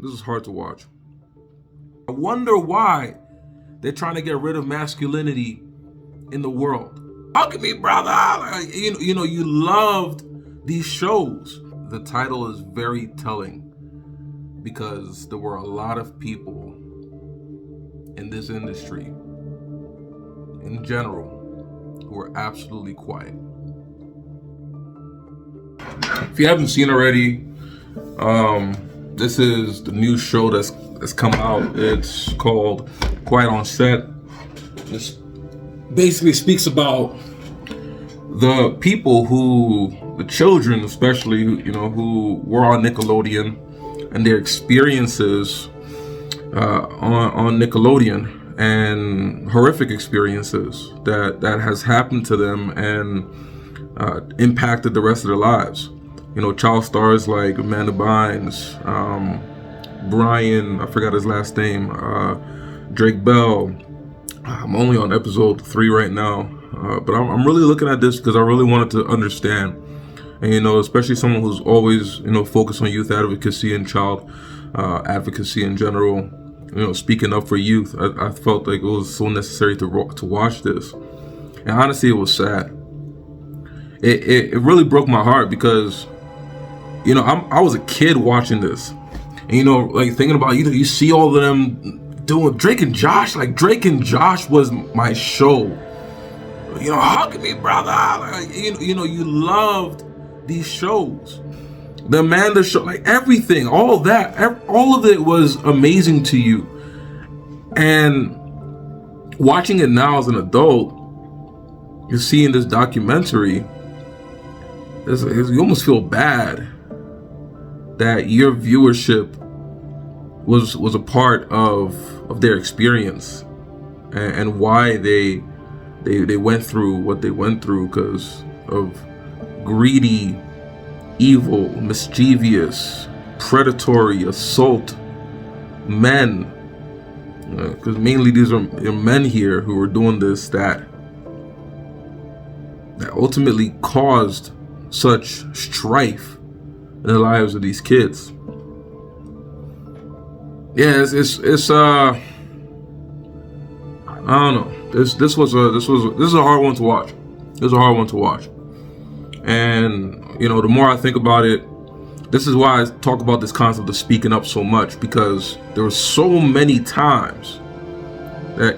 This is hard to watch. I wonder why they're trying to get rid of masculinity in the world. Hug me, brother. You loved these shows. The title is very telling because there were a lot of people in this industry, in general, who were absolutely quiet. If you haven't seen already, this is the new show that's come out. It's called Quiet on Set. This basically speaks about the people the children especially, who were on Nickelodeon and their experiences on Nickelodeon and horrific experiences that has happened to them and impacted the rest of their lives. Child stars like Amanda Bynes, Brian, I forgot his last name, Drake Bell. I'm only on episode 3 right now, but I'm really looking at this because I really wanted to understand. And especially someone who's always focused on youth advocacy and child advocacy in general. Speaking up for youth, I felt like it was so necessary to watch this. And honestly, it was sad. It really broke my heart because I was a kid watching this, and like thinking about you see all of them doing Drake and Josh. Like Drake and Josh was my show. Hug me, brother. You loved these shows. The Amanda show, like everything, all of it was amazing to you. And watching it now as an adult, you're seeing this documentary. You almost feel bad that your viewership was a part of their experience and why they went through what they went through because of greedy, evil, mischievous, predatory, assault men. Because mainly these are men here who are doing this that ultimately caused such strife in the lives of these kids. Yeah, it's I don't know. This is a hard one to watch. And the more I think about it, this is why I talk about this concept of speaking up so much, because there were so many times that,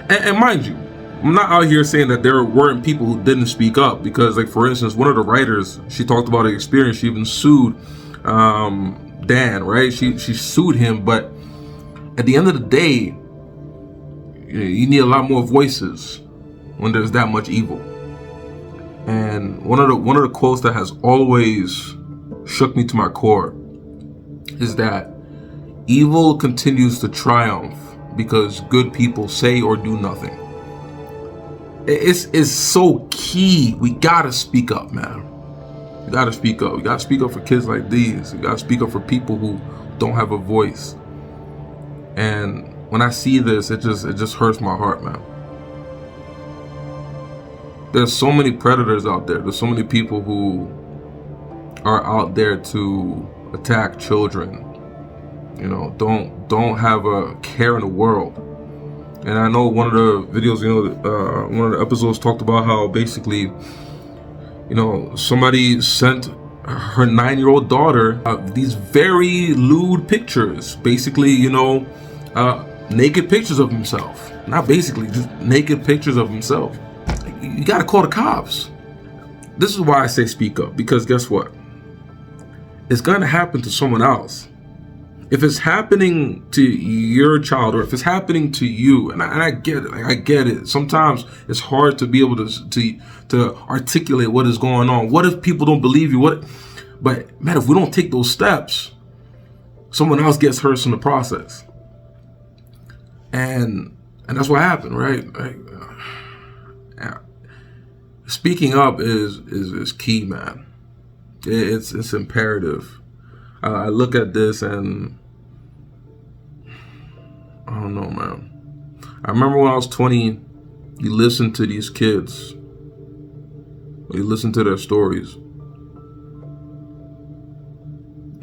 and mind you, I'm not out here saying that there weren't people who didn't speak up, because like for instance, one of the writers, she talked about her experience. She even sued Dan, right? She sued him, but at the end of the day, you need a lot more voices when there's that much evil. And one of the quotes that has always shook me to my core is that evil continues to triumph because good people say or do nothing. It's so key. We gotta speak up, man. We gotta speak up. We gotta speak up for kids like these. We gotta speak up for people who don't have a voice. And when I see this, it just hurts my heart, man. There's so many predators out there. There's so many people who are out there to attack children. Don't have a care in the world. And I know one of the videos, one of the episodes talked about how basically, somebody sent her 9-year-old daughter these very lewd pictures, basically, naked pictures of himself. Not basically, just naked pictures of himself. You gotta call the cops. This is why I say speak up, because guess what? It's gonna happen to someone else. If it's happening to your child, or if it's happening to you, and I get it, I get it. Sometimes it's hard to be able to articulate what is going on. What if people don't believe you? But man, if we don't take those steps, someone else gets hurt in the process. And that's what happened, right? Speaking up is key, man. It's imperative. I look at this and I don't know, man. I remember when I was 20, you listen to these kids, you listen to their stories.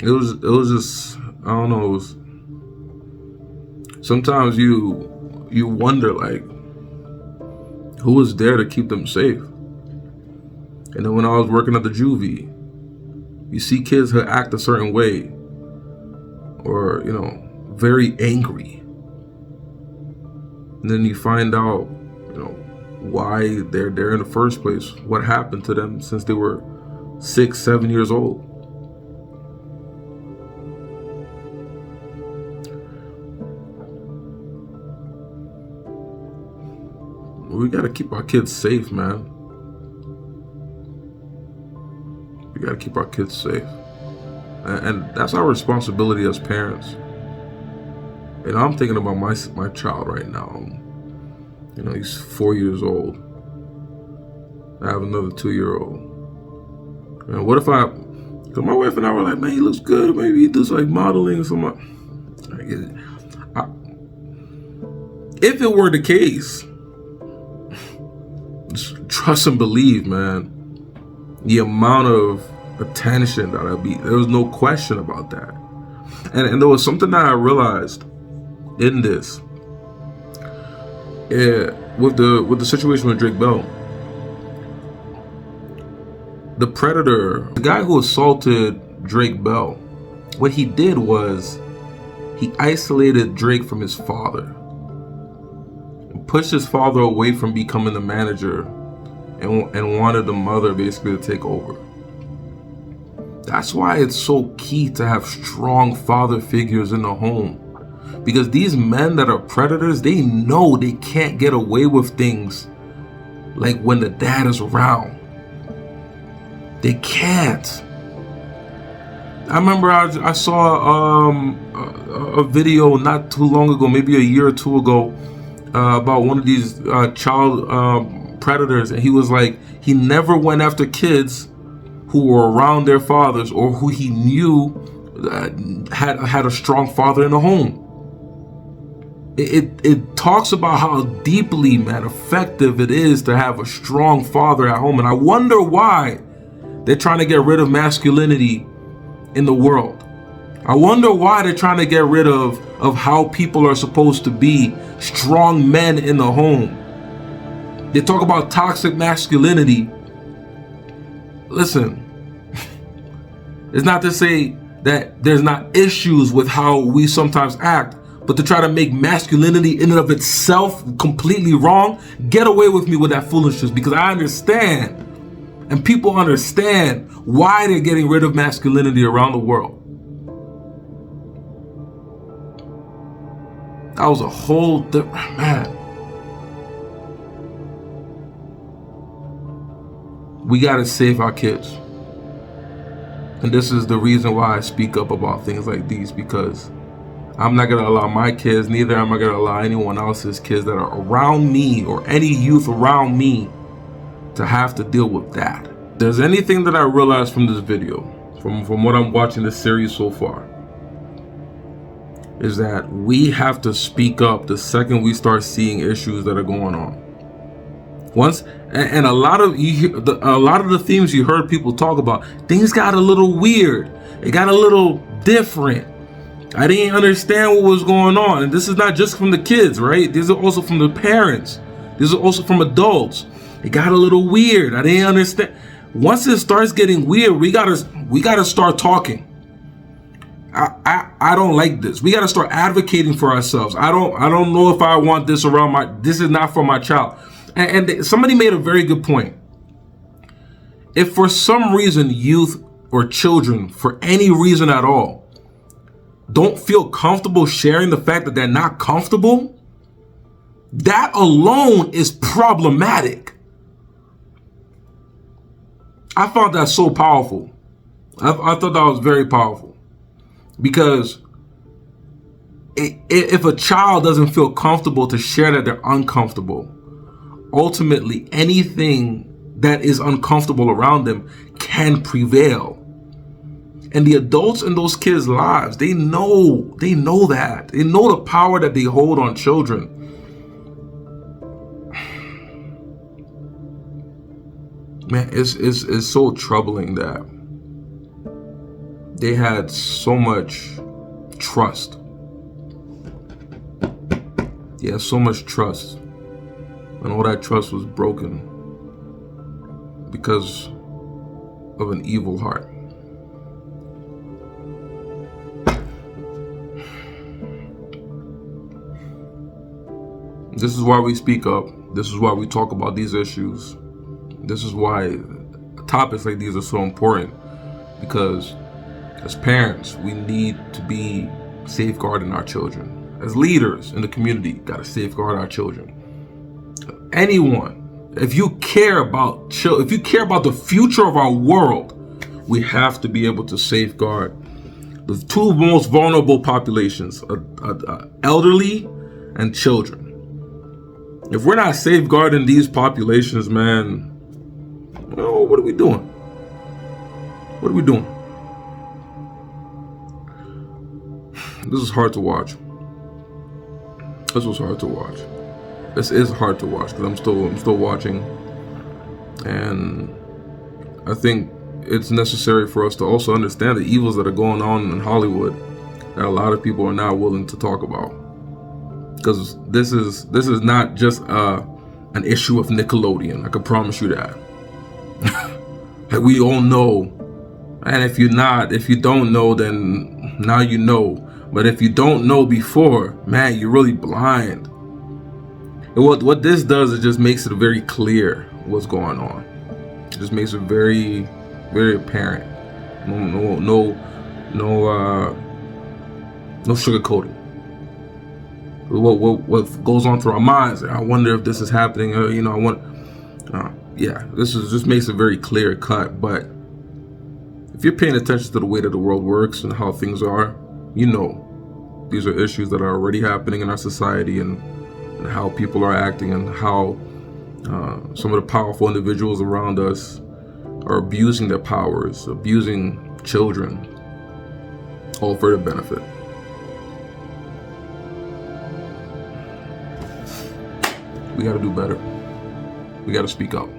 It was just I don't know. Sometimes you wonder, like, who was there to keep them safe? And then when I was working at the juvie, you see kids who act a certain way, or very angry, and then you find out, why they're there in the first place. What happened to them since they were 6, 7 years old? We gotta keep our kids safe, man. We gotta keep our kids safe, and that's our responsibility as parents. And I'm thinking about my child right now. He's 4 years old. I have another 2-year-old. And what if because my wife and I were like, man, he looks good. Maybe he does like modeling or something. If it were the case, just trust and believe, man, the amount of attention that there was no question about that. And there was something that I realized in this. With the situation with Drake Bell, the predator, the guy who assaulted Drake Bell, what he did was he isolated Drake from his father and pushed his father away from becoming the manager and wanted the mother basically to take over. That's why it's so key to have strong father figures in the home. Because these men that are predators, they know they can't get away with things like when the dad is around. They can't. I remember I saw a video not too long ago, maybe a year or two ago, about one of these child predators, and he was like, he never went after kids who were around their fathers or who he knew had a strong father in the home. It talks about how deeply, man, effective it is to have a strong father at home. And I wonder why they're trying to get rid of masculinity in the world. I wonder why they're trying to get rid of how people are supposed to be strong men in the home. They talk about toxic masculinity. Listen, it's not to say that there's not issues with how we sometimes act, but to try to make masculinity in and of itself completely wrong, get away with me with that foolishness, because I understand, and people understand why they're getting rid of masculinity around the world. That was a whole different, man. We gotta save our kids. And this is the reason why I speak up about things like these, because I'm not gonna allow my kids, neither am I gonna allow anyone else's kids that are around me or any youth around me to have to deal with that. If there's anything that I realized from this video, from what I'm watching this series so far, is that we have to speak up the second we start seeing issues that are going on. And a lot of the themes you heard people talk about, things got a little weird. It got a little different. I didn't understand what was going on. And this is not just from the kids, right? These are also from the parents. These are also from adults. It got a little weird. I didn't understand. Once it starts getting weird, we gotta start talking. I don't like this. We gotta start advocating for ourselves. I don't know if I want this around this is not for my child. And somebody made a very good point. If for some reason youth or children, for any reason at all, don't feel comfortable sharing the fact that they're not comfortable, that alone is problematic. I found that so powerful. I thought that was very powerful, because if a child doesn't feel comfortable to share that they're uncomfortable, ultimately anything that is uncomfortable around them can prevail. And the adults in those kids' lives, they know that. They know the power that they hold on children. Man, it's so troubling that they had so much trust. He has so much trust. And all that trust was broken because of an evil heart. This is why we speak up. This is why we talk about these issues. This is why topics like these are so important, because as parents, we need to be safeguarding our children. As leaders in the community, gotta safeguard our children. Anyone, if you care about the future of our world, we have to be able to safeguard the two most vulnerable populations, elderly and children. If we're not safeguarding these populations, man, well, what are we doing? What are we doing? This is hard to watch. This was hard to watch. This is hard to watch because I'm still watching, and I think it's necessary for us to also understand the evils that are going on in Hollywood that a lot of people are not willing to talk about. Because this is not just an issue of Nickelodeon. I can promise you that. Like, we all know, and if you don't know, then now you know. But if you don't know before, man, you're really blind. And what this does, it just makes it very clear what's going on. It just makes it very, very apparent. No sugarcoating. What goes on through our minds? I wonder if this is happening. This just makes it very clear cut. But if you're paying attention to the way that the world works and how things are, you know these are issues that are already happening in our society, and how people are acting, and how some of the powerful individuals around us are abusing their powers, abusing children, all for their benefit. We got to do better. We got to speak up.